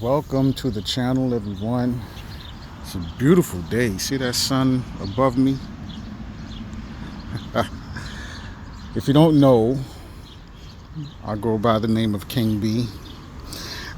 Welcome to the channel, everyone. It's a beautiful day. See that sun above me? If you don't know, I go by the name of King B.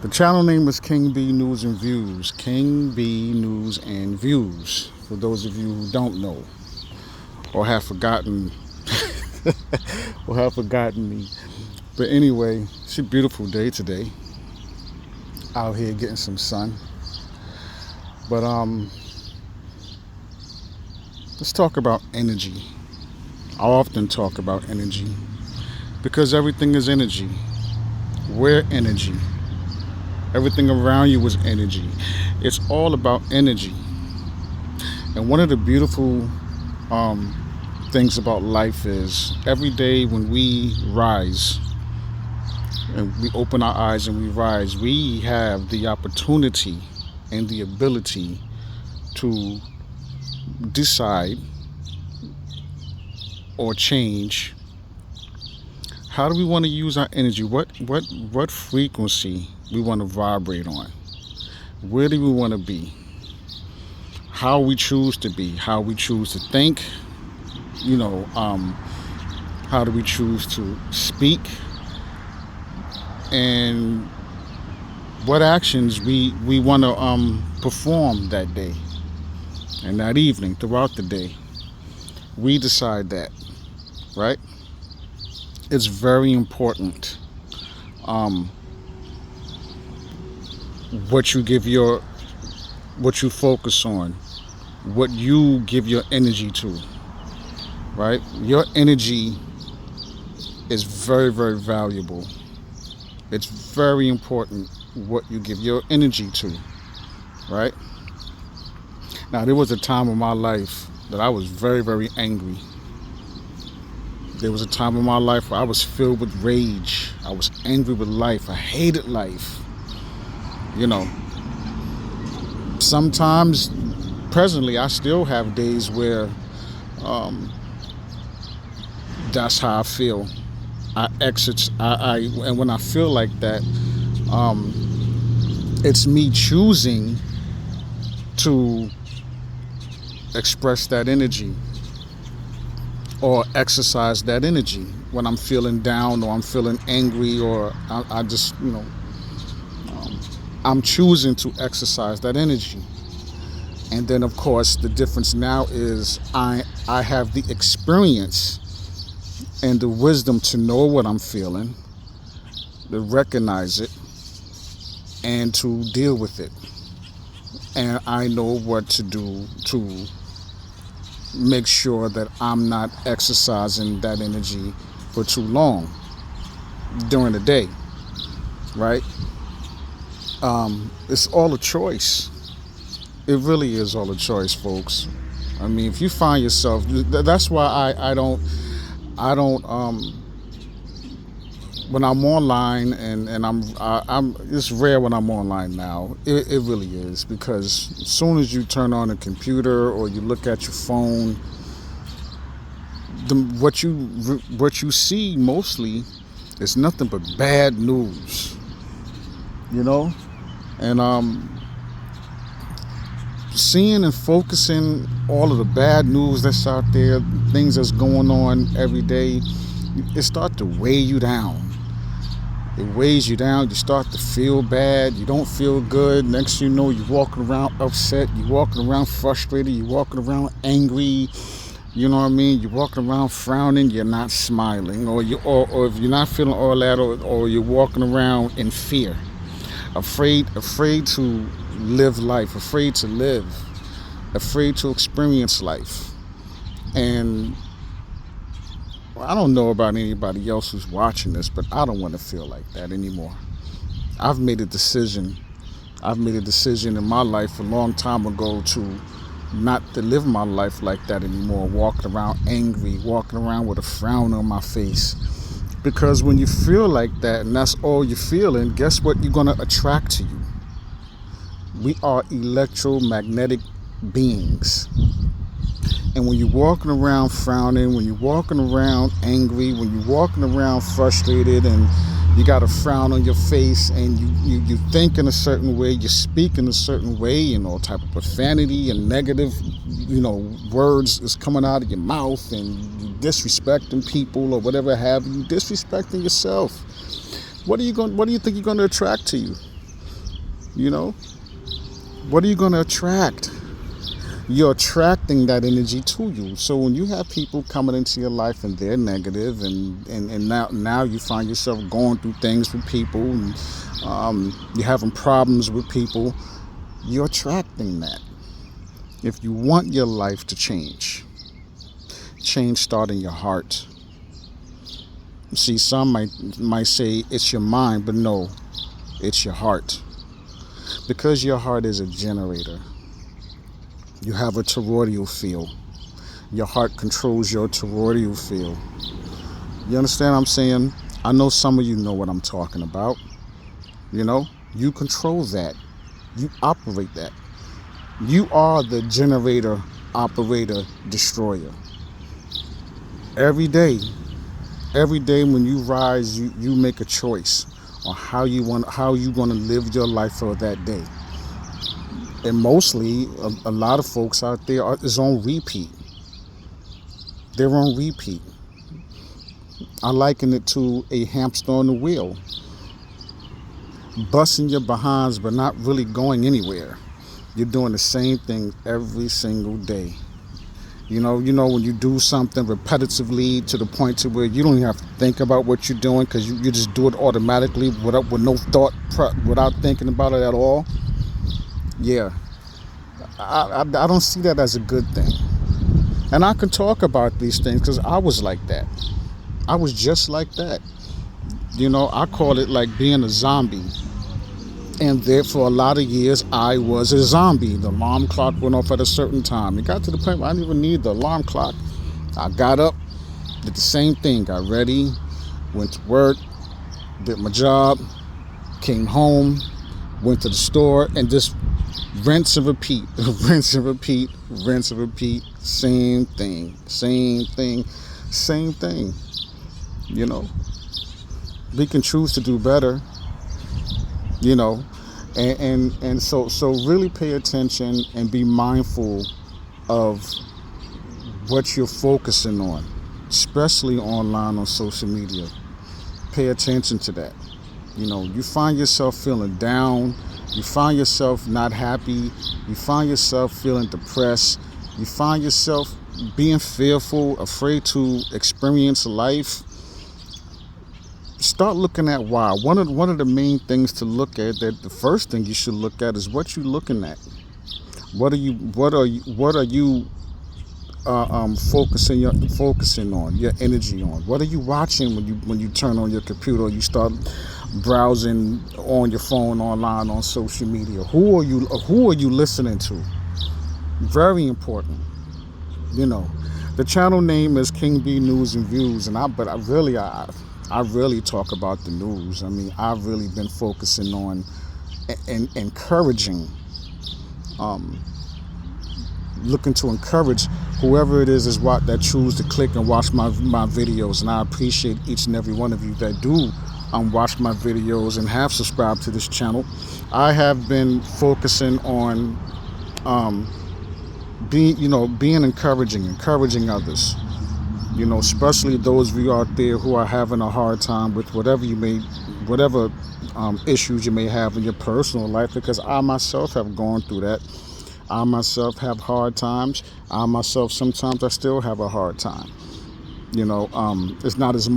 The channel name is King B News and Views. King B News and Views. For those of you who don't know or have forgotten me. But anyway, it's a beautiful day today. Out here getting some sun. But let's talk about energy. I often talk about energy because everything is energy. We're energy. Everything around you is energy. It's all about energy. And one of the beautiful things about life is every day when we rise and we open our eyes and we rise, we have the opportunity and the ability to decide or change how do we want to use our energy, what frequency we want to vibrate on, where do we want to be, how we choose to be, how we choose to think, how do we choose to speak, and what actions we want to perform that day and that evening throughout the day. We decide that, right? It's very important what you focus on, what you give your energy to, right? Your energy is very, very valuable. It's very important what you give your energy to, right? Now, there was a time in my life that I was very, very angry. There was a time in my life where I was filled with rage. I was angry with life. I hated life. Sometimes, presently, I still have days where that's how I feel. And when I feel like that, it's me choosing to express that energy or exercise that energy when I'm feeling down or I'm feeling angry or I just, I'm choosing to exercise that energy. And then, of course, the difference now is I have the experience and the wisdom to know what I'm feeling, to recognize it, and to deal with it. And I know what to do to make sure that I'm not exercising that energy for too long during the day, right? It's all a choice. It really is all a choice, folks. I mean, if you find yourself, that's why I don't when I'm online and I'm it's rare when I'm online now. It really is, because as soon as you turn on a computer or you look at your phone, what you see mostly is nothing but bad news, and seeing and focusing all of the bad news that's out there, things that's going on every day, it starts to weigh you down. It weighs you down. You start to feel bad. You don't feel good. Next thing you know, you're walking around upset. You're walking around frustrated. You're walking around angry. You know what I mean? You're walking around frowning. You're not smiling. Or if you're not feeling all that, or you're walking around in fear, afraid to live life, afraid to live, afraid to experience life. And I don't know about anybody else who's watching this, but I don't want to feel like that anymore. I've made a decision in my life a long time ago to not to live my life like that anymore, walking around angry, walking around with a frown on my face. Because when you feel like that and that's all you're feeling, guess what you're going to attract to you? We are electromagnetic beings. And when you're walking around frowning, when you're walking around angry, when you're walking around frustrated and You got a frown on your face, and you think in a certain way, you speak in a certain way, and all type of profanity and negative, words is coming out of your mouth, and you disrespecting people or whatever have you, disrespecting yourself. What do you think you're going to attract to you? What are you going to attract? You're attracting that energy to you. So when you have people coming into your life and they're negative, and now you find yourself going through things with people, and you're having problems with people, you're attracting that. If you want your life to change start in your heart. See, some might say it's your mind, but no, it's your heart. Because your heart is a generator. You have a toroidal field. Your heart controls your toroidal field. You understand what I'm saying? I know some of you know what I'm talking about. You control that. You operate that. You are the generator, operator, destroyer. Every day when you rise, you make a choice on how you going to live your life for that day. And mostly, a lot of folks out there is on repeat. They're on repeat. I liken it to a hamster on the wheel, busting your behinds but not really going anywhere. You're doing the same thing every single day. When you do something repetitively to the point to where you don't even have to think about what you're doing, because you just do it automatically with no thought, without thinking about it at all. Yeah, I don't see that as a good thing. And I can talk about these things because I was like that. I was just like that. I call it like being a zombie. And there for a lot of years, I was a zombie. The alarm clock went off at a certain time. It got to the point where I didn't even need the alarm clock. I got up, did the same thing, got ready, went to work, did my job, came home, went to the store, and just rinse and repeat, rinse and repeat, rinse and repeat, same thing. We can choose to do better, and so really pay attention and be mindful of what you're focusing on, especially online on social media. Pay attention to that. You find yourself feeling down, you find yourself not happy, you find yourself feeling depressed, you find yourself being fearful, afraid to experience life. Start looking at why. One of the main things to look at, that the first thing you should look at, is what you're looking at. What are you focusing on, your energy on? What are you watching when you turn on your computer or you start browsing on your phone, online, on social media? Who are you listening to? Very important. The channel name is King B News and Views, and I really talk about the news. I've really been focusing on and encouraging, looking to encourage whoever it is what that choose to click and watch my videos. And I appreciate each and every one of you that do watch my videos and have subscribed to this channel. I have been focusing on being encouraging others. Especially those of you out there who are having a hard time with whatever issues you may have in your personal life, because I myself have gone through that. I myself have hard times. I myself, sometimes I still have a hard time. It's not as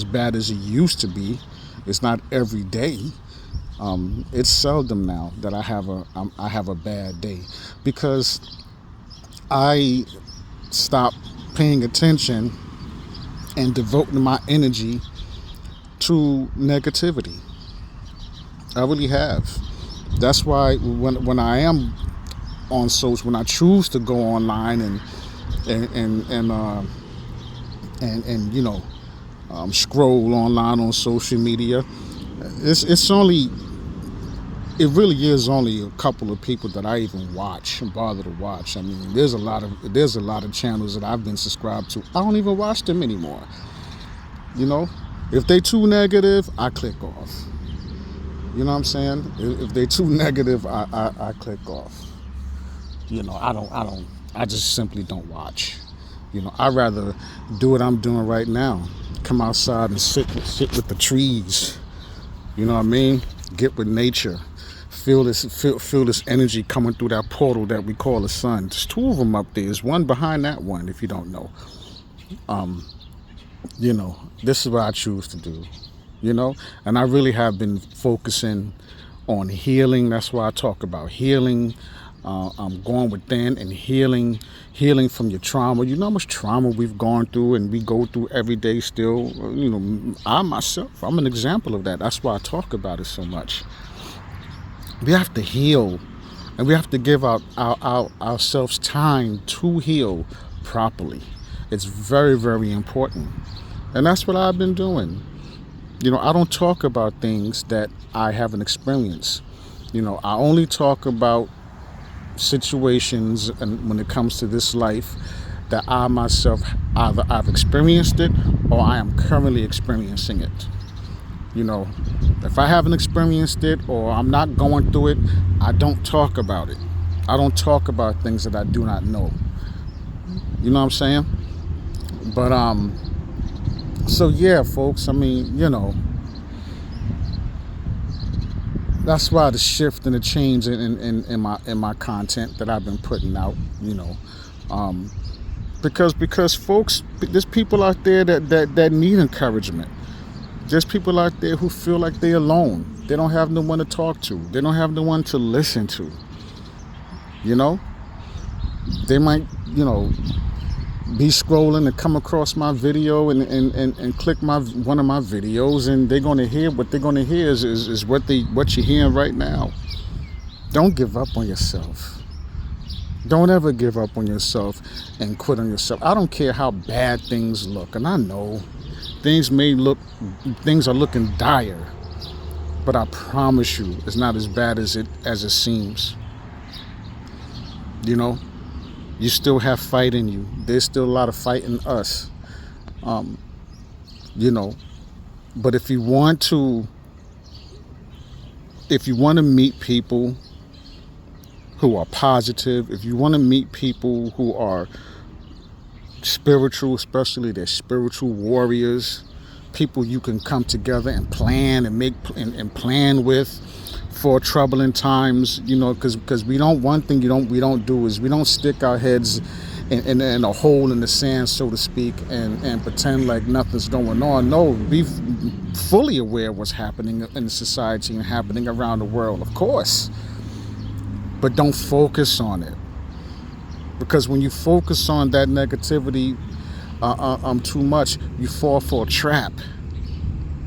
bad as it used to be. It's not every day. It's seldom now that I have a bad day, because I stop paying attention and devoting my energy to negativity. I really have. That's why when I am on social, when I choose to go online and scroll online on social media, it really is only a couple of people that I even watch and bother to watch. There's a lot of channels that I've been subscribed to. I don't even watch them anymore. If they too negative, I click off. You know what I'm saying? If they too negative, I click off. I just simply don't watch. I'd rather do what I'm doing right now. Come outside and sit with the trees. You know what I mean? Get with nature. Feel this energy coming through that portal that we call the sun. There's two of them up there. There's one behind that one, if you don't know. This is what I choose to do. And I really have been focusing on healing. That's why I talk about healing. I'm going within and healing from your trauma. You know how much trauma we've gone through and we go through every day still. I myself, I'm an example of that. That's why I talk about it so much. We have to heal, and we have to give ourselves time to heal properly. It's very, very important. And that's what I've been doing. I don't talk about things that I haven't experienced. I only talk about situations, and when it comes to this life, that I myself, either I've experienced it or I am currently experiencing it. If I haven't experienced it or I'm not going through it, I don't talk about it. I don't talk about things that I do not know. You know what I'm saying? But so yeah, folks, that's why the shift and the change in my content that I've been putting out, because folks, there's people out there that need encouragement. There's people out there who feel like they're alone. They don't have no one to talk to. They don't have no one to listen to. They might, be scrolling and come across my video and click one of my videos, and they're going to hear what they're going to hear is what you're hearing right now. Don't give up on yourself. Don't ever give up on yourself and quit on yourself. I don't care how bad things look, and I know things are looking dire, but I promise you it's not as bad as it seems. You still have fight in you. There's still a lot of fight in us. But if you want to meet people who are positive, if you want to meet people who are spiritual, especially they're spiritual warriors, people you can come together and plan and make and plan with for troubling times, because we don't, one thing we don't do is we don't stick our heads in a hole in the sand, so to speak, and pretend like nothing's going on. No, be fully aware of what's happening in society and happening around the world, of course, but don't focus on it, because when you focus on that negativity too much, you fall for a trap.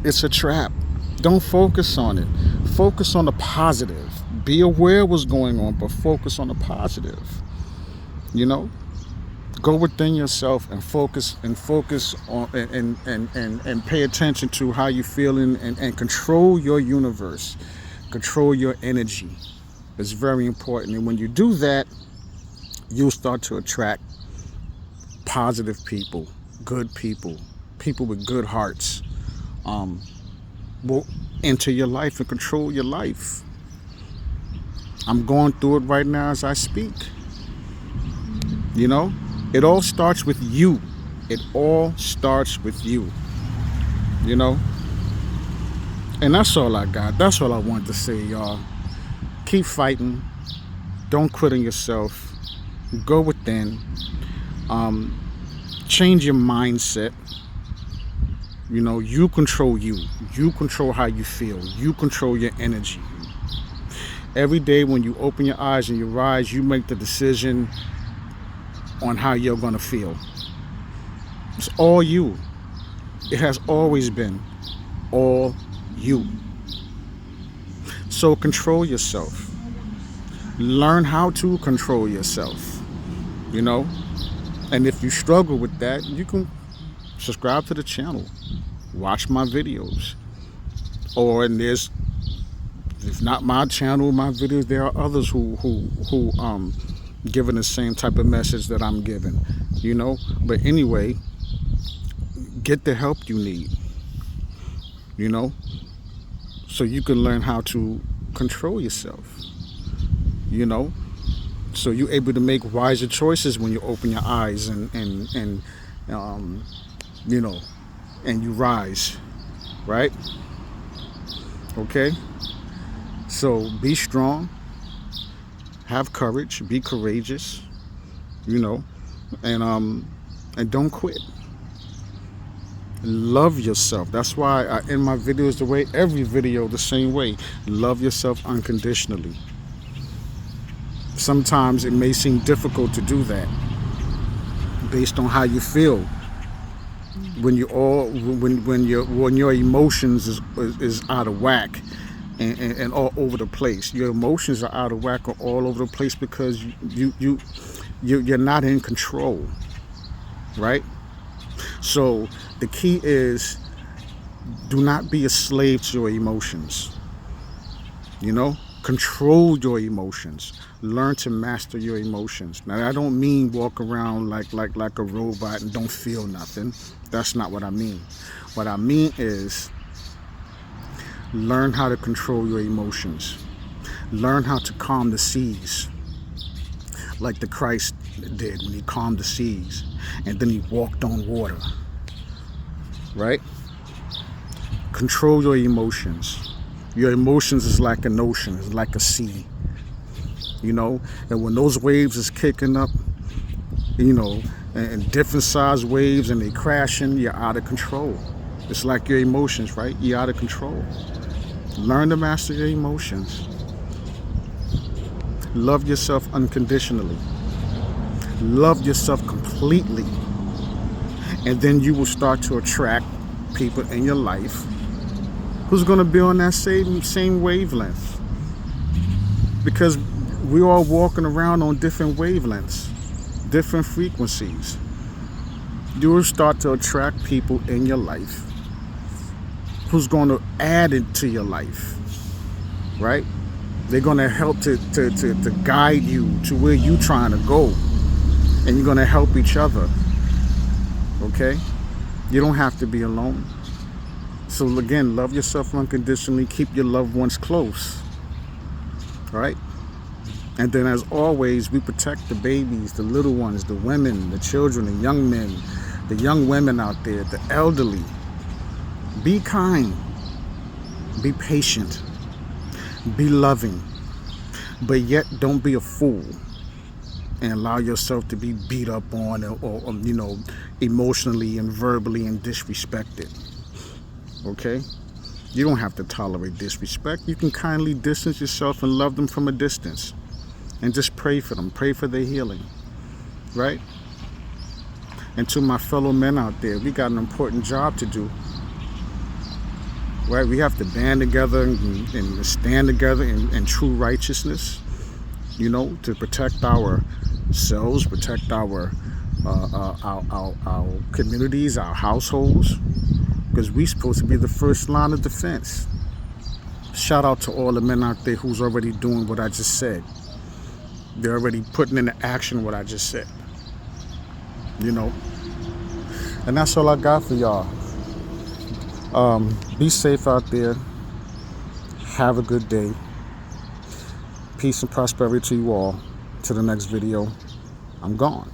It's a trap. Don't focus on it. Focus on the positive. Be aware of what's going on, but focus on the positive. Go within yourself and focus on and pay attention to how you're feeling and control your universe. Control your energy. It's very important. And when you do that, you'll start to attract positive people, good people with good hearts. Will enter your life and control your life. I'm going through it right now as I speak. It all starts with you. It all starts with you. And that's all I got. That's all I want to say, y'all. Keep fighting. Don't quit on yourself. Go within. Change your mindset. You control you. You control how you feel. You control your energy. Every day when you open your eyes and you rise, you make the decision on how you're going to feel. It's all you. It has always been all you. So control yourself. Learn how to control yourself. And if you struggle with that, you can subscribe to the channel. Watch my videos. Or if not my channel, my videos, there are others who giving the same type of message that I'm giving. But anyway, get the help you need. you know, so you can learn how to control yourself, you know, so you're able to make wiser choices when you open your eyes and you know, and you rise, right? Okay, so be strong, have courage, be courageous, you know, and don't quit. Love yourself. That's why I end my videos the way, every video the same way. Love yourself unconditionally. Sometimes it may seem difficult to do that based on how you feel when your emotions is out of whack and all over the place. Your emotions are out of whack or all over the place because you're not in control, right? So the key is, do not be a slave to your emotions. You know, control your emotions. Learn to master your emotions. Now, I don't mean walk around like a robot and don't feel nothing. That's not what I mean. What I mean is, learn how to control your emotions. Learn how to calm the seas, like the Christ did when he calmed the seas, and then he walked on water, right? Control your emotions. Your emotions is like an ocean, it's like a sea, you know, and when those waves is kicking up, you know, and different size waves and they crashing, you're out of control. It's like your emotions, right? You're out of control. Learn to master your emotions. Love yourself unconditionally. Love yourself completely. And then you will start to attract people in your life who's going to be on that same wavelength. Because we're all walking around on different wavelengths, different frequencies. You will start to attract people in your life who's going to add it to your life, right? They're going to help to guide you to where you're trying to go. And you're going to help each other, okay? You don't have to be alone. So again, love yourself unconditionally. Keep your loved ones close, right? And then as always, we protect the babies, the little ones, the women, the children, the young men, the young women out there, the elderly. Be kind. Be patient. Be loving. But yet don't be a fool and allow yourself to be beat up on or you know, emotionally and verbally and disrespected. Okay? You don't have to tolerate disrespect. You can kindly distance yourself and love them from a distance. And just pray for them. Pray for their healing. Right? And to my fellow men out there, we got an important job to do. Right? We have to band together and stand together in true righteousness, you know, to protect ourselves, protect our communities, our households, because we're supposed to be the first line of defense. Shout out to all the men out there who's already doing what I just said. They're already putting into action what I just said, you know. And that's all I got for y'all. Be safe out there. Have a good day. Peace and prosperity to you all. To the next video. I'm gone.